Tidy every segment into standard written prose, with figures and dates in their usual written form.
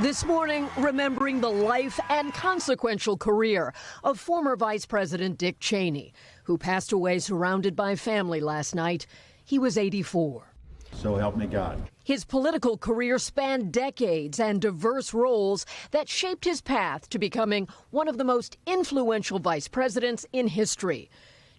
This morning, remembering the life and consequential career of former Vice President Dick Cheney, who passed away surrounded by family last night. He was 84. So help me God. His political career spanned decades and diverse roles that shaped his path to becoming one of the most influential vice presidents in history.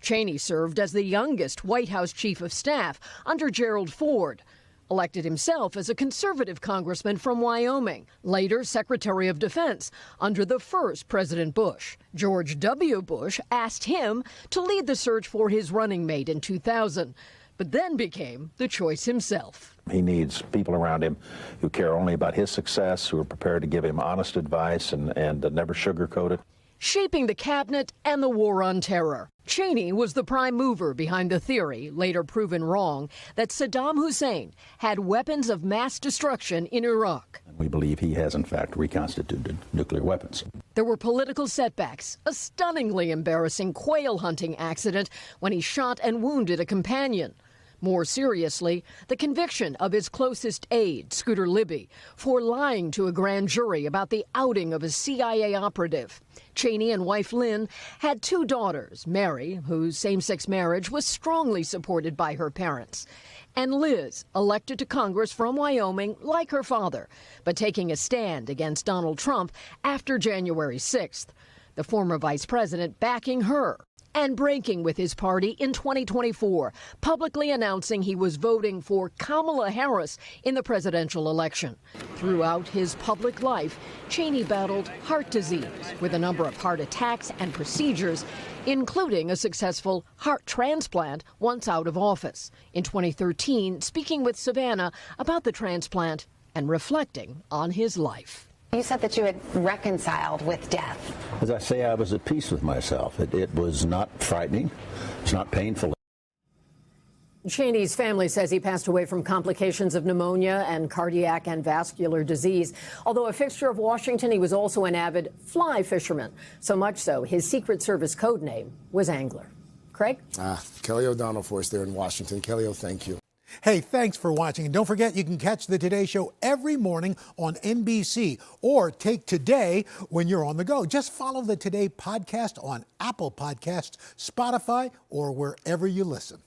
Cheney served as the youngest White House chief of staff under Gerald Ford. Elected himself as a conservative congressman from Wyoming, later Secretary of Defense under the first President Bush. George W. Bush asked him to lead the search for his running mate in 2000, but then became the choice himself. He needs people around him who care only about his success, who are prepared to give him honest advice and never sugarcoat it. Shaping the cabinet and the war on terror. Cheney was the prime mover behind the theory, later proven wrong, that Saddam Hussein had weapons of mass destruction in Iraq. We believe he has, in fact, reconstituted nuclear weapons. There were political setbacks, a stunningly embarrassing quail hunting accident when he shot and wounded a companion. More seriously, the conviction of his closest aide, Scooter Libby, for lying to a grand jury about the outing of a CIA operative. Cheney and wife Lynn had two daughters, Mary, whose same-sex marriage was strongly supported by her parents, and Liz, elected to Congress from Wyoming like her father, but taking a stand against Donald Trump after January 6th. The former vice president backing her and breaking with his party in 2024, publicly announcing he was voting for Kamala Harris in the presidential election. Throughout his public life, Cheney battled heart disease with a number of heart attacks and procedures, including a successful heart transplant once out of office. In 2013, speaking with Savannah about the transplant and reflecting on his life. You said that you had reconciled with death. As I say, I was at peace with myself. It was not frightening. It's not painful. Cheney's family says he passed away from complications of pneumonia and cardiac and vascular disease. Although a fixture of Washington, he was also an avid fly fisherman. So much so, his Secret Service code name was Angler. Craig? Kelly O'Donnell for us there in Washington. Kelly, thank you. Hey, thanks for watching. And don't forget, you can catch the Today Show every morning on NBC or take Today when you're on the go. Just follow the Today podcast on Apple Podcasts, Spotify, or wherever you listen.